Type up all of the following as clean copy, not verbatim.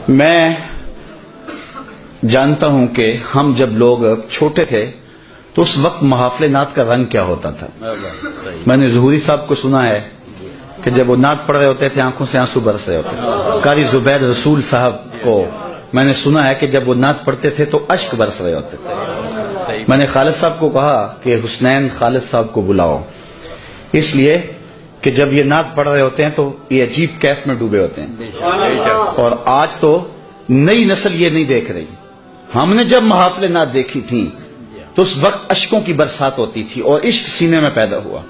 میں جانتا ہوں کہ ہم جب لوگ چھوٹے تھے تو اس وقت محافل نعت کا رنگ کیا ہوتا تھا۔ میں نے ظہوری صاحب کو سنا ہے کہ جب وہ نعت پڑھ رہے ہوتے تھے آنکھوں سے آنسو برس رہے ہوتے تھے۔ قاری زبید رسول صاحب کو میں نے سنا ہے کہ جب وہ نعت پڑھتے تھے تو اشک برس رہے ہوتے تھے۔ میں نے خالد صاحب کو کہا کہ حسنین خالد صاحب کو بلاؤ، اس لیے کہ جب یہ نعت پڑھ رہے ہوتے ہیں تو یہ عجیب کیف میں ڈوبے ہوتے ہیں، اور آج تو نئی نسل یہ نہیں دیکھ رہی۔ ہم نے جب محافل نعت دیکھی تھی تو اس وقت اشکوں کی برسات ہوتی تھی اور عشق سینے میں پیدا ہوا،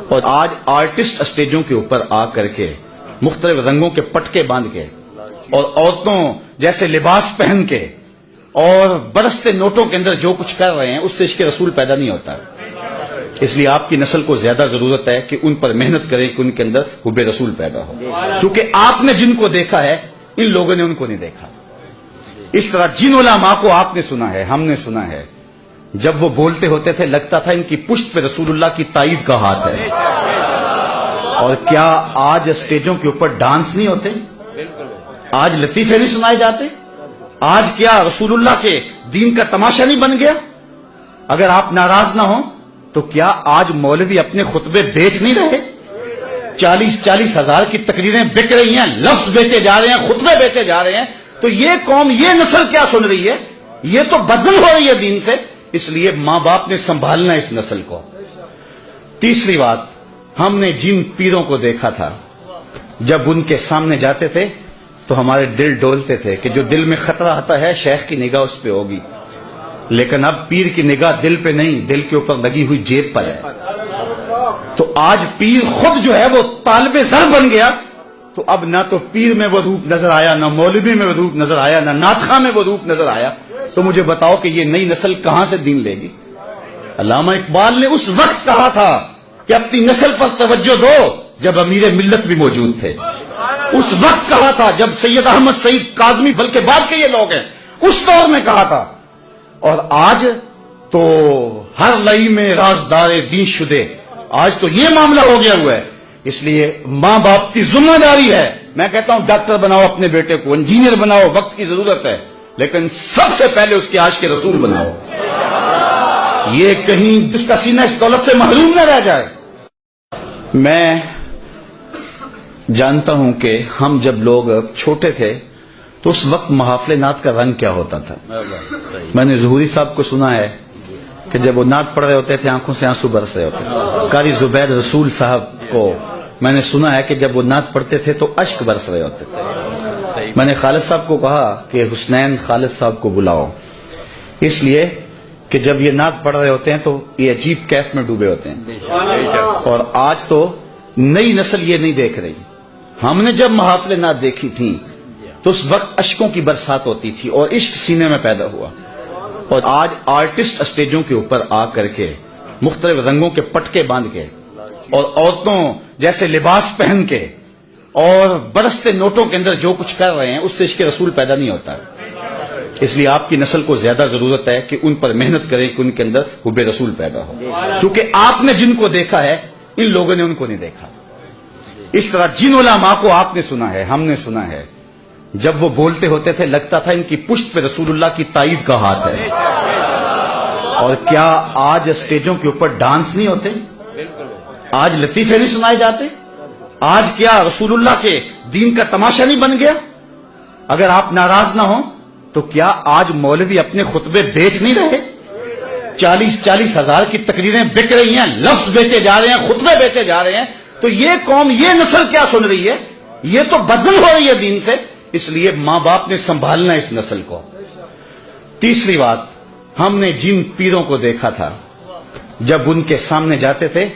اور آج آرٹسٹ اسٹیجوں کے اوپر آ کر کے مختلف رنگوں کے پٹکے باندھ کے اور عورتوں جیسے لباس پہن کے اور برستے نوٹوں کے اندر جو کچھ کر رہے ہیں، اس سے عشق رسول پیدا نہیں ہوتا۔ اس لیے آپ کی نسل کو زیادہ ضرورت ہے کہ ان پر محنت کریں کہ ان کے اندر حب رسول پیدا ہو، کیونکہ آپ نے جن کو دیکھا ہے ان لوگوں نے ان کو نہیں دیکھا۔ اس طرح جن علماء کو آپ نے سنا ہے، ہم نے سنا ہے، جب وہ بولتے ہوتے تھے لگتا تھا ان کی پشت پہ رسول اللہ کی تائید کا ہاتھ ہے۔ اور کیا آج اسٹیجوں کے اوپر ڈانس نہیں ہوتے؟ آج لطیفے نہیں سنائے جاتے؟ آج کیا رسول اللہ کے دین کا تماشا نہیں بن گیا؟ اگر آپ ناراض نہ ہوں تو کیا آج مولوی اپنے خطبے بیچ نہیں رہے؟ 40 ہزار کی تقریریں بک رہی ہیں، لفظ بیچے جا رہے ہیں، خطبے بیچے جا رہے ہیں، تو یہ قوم، یہ نسل کیا سن رہی ہے؟ یہ تو بدل ہو رہی ہے دین سے۔ اس لیے ماں باپ نے سنبھالنا اس نسل کو۔ تیسری بات، ہم نے جن پیروں کو دیکھا تھا جب ان کے سامنے جاتے تھے تو ہمارے دل ڈولتے تھے کہ جو دل میں خطرہ آتا ہے شیخ کی نگاہ اس پہ ہوگی، لیکن اب پیر کی نگاہ دل پہ نہیں، دل کے اوپر لگی ہوئی جیب پر ہے۔ تو آج پیر خود جو ہے وہ طالب زر بن گیا، تو اب نہ تو پیر میں وہ روپ نظر آیا، نہ مولوی میں وہ روپ نظر آیا، نہ ناطخواں میں وہ روپ نظر آیا۔ تو مجھے بتاؤ کہ یہ نئی نسل کہاں سے دین لے گی؟ علامہ اقبال نے اس وقت کہا تھا کہ اپنی نسل پر توجہ دو جب امیر ملت بھی موجود تھے۔ اس وقت کہا تھا جب سید احمد سعید کاظمی، بلکہ بعد کے یہ لوگ ہیں، اس دور میں کہا تھا۔ اور آج تو ہر لئی میں رازدار دین شدے، آج تو یہ معاملہ ہو گیا ہوا ہے۔ اس لیے ماں باپ کی ذمہ داری ہے، میں کہتا ہوں ڈاکٹر بناؤ اپنے بیٹے کو، انجینئر بناؤ، وقت کی ضرورت ہے، لیکن سب سے پہلے اس کے عاشق رسول بناؤ، یہ کہیں اس کا سینہ اس دولت سے محروم نہ رہ جائے۔ میں جانتا ہوں کہ ہم جب لوگ چھوٹے تھے تو اس وقت محافل نعت کا رنگ کیا ہوتا تھا۔ میں نے ظہوری صاحب کو سنا ہے کہ جب وہ نعت پڑھ رہے ہوتے تھے آنکھوں سے آنسو برس رہے ہوتے تھے۔ قاری زبید رسول صاحب کو میں نے سنا ہے کہ جب وہ نعت پڑھتے تھے تو اشک برس رہے ہوتے تھے۔ میں نے خالد صاحب کو کہا کہ حسنین خالد صاحب کو بلاؤ، اس لیے کہ جب یہ نعت پڑھ رہے ہوتے ہیں تو یہ عجیب کیف میں ڈوبے ہوتے ہیں، اور آج تو نئی نسل یہ نہیں دیکھ رہی۔ ہم نے جب محافل نعت دیکھی تھی تو اس وقت اشکوں کی برسات ہوتی تھی اور عشق سینے میں پیدا ہوا، اور آج آرٹسٹ اسٹیجوں کے اوپر آ کر کے مختلف رنگوں کے پٹکے باندھ کے اور عورتوں جیسے لباس پہن کے اور برستے نوٹوں کے اندر جو کچھ کر رہے ہیں، اس سے عشق رسول پیدا نہیں ہوتا۔ اس لیے آپ کی نسل کو زیادہ ضرورت ہے کہ ان پر محنت کریں کہ ان کے اندر حب رسول پیدا ہو، کیونکہ آپ نے جن کو دیکھا ہے ان لوگوں نے ان کو نہیں دیکھا۔ اس طرح جن علماء کو آپ نے سنا ہے، ہم نے سنا ہے، جب وہ بولتے ہوتے تھے لگتا تھا ان کی پشت پہ رسول اللہ کی تائید کا ہاتھ ہے۔ اور کیا آج اسٹیجوں کے اوپر ڈانس نہیں ہوتے؟ آج لطیفے نہیں سنائے جاتے؟ آج کیا رسول اللہ کے دین کا تماشا نہیں بن گیا؟ اگر آپ ناراض نہ ہوں تو کیا آج مولوی اپنے خطبے بیچ نہیں رہے؟ 40 ہزار کی تقریریں بک رہی ہیں، لفظ بیچے جا رہے ہیں، خطبے بیچے جا رہے ہیں، تو یہ قوم، یہ نسل کیا سن رہی ہے؟ یہ تو بدل ہو رہی ہے دین سے۔ اس لیے ماں باپ نے سنبھالنا اس نسل کو۔ تیسری بات، ہم نے جن پیروں کو دیکھا تھا جب ان کے سامنے جاتے تھے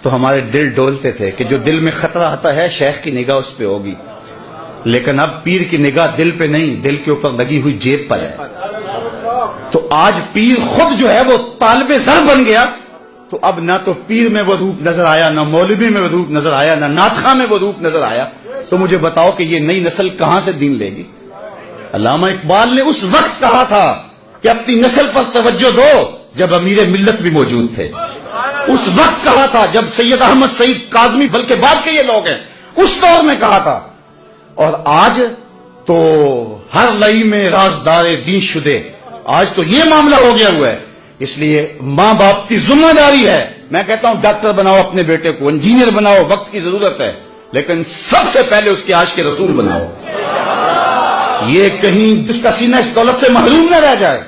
تو ہمارے دل ڈولتے تھے کہ جو دل میں خطرہ آتا ہے شیخ کی نگاہ اس پہ ہوگی، لیکن اب پیر کی نگاہ دل پہ نہیں، دل کے اوپر لگی ہوئی جیب پر ہے۔ تو آج پیر خود جو ہے وہ طالب زر بن گیا، تو اب نہ تو پیر میں وہ روپ نظر آیا، نہ مولوی میں وہ روپ نظر آیا، نہ ناطخواں میں وہ روپ نظر آیا۔ تو مجھے بتاؤ کہ یہ نئی نسل کہاں سے دین لے گی؟ علامہ اقبال نے اس وقت کہا تھا کہ اپنی نسل پر توجہ دو جب امیر ملت بھی موجود تھے۔ اس وقت کہا تھا جب سید احمد سعید کاظمی، بلکہ بعد کے یہ لوگ ہیں، اس دور میں کہا تھا۔ اور آج تو ہر لئی میں رازدار دین شدے. آج تو یہ معاملہ ہو گیا ہوا ہے. اس لیے ماں باپ کی ذمہ داری ہے. میں کہتا ہوں ڈاکٹر بناؤ اپنے بیٹے کو, انجینئر بناؤ, وقت کی ضرورت ہے, لیکن سب سے پہلے اس کے عاشق کے رسول بناؤ. یہ کہیں اس کا سینہ اس دولت سے محروم نہ رہ جائے.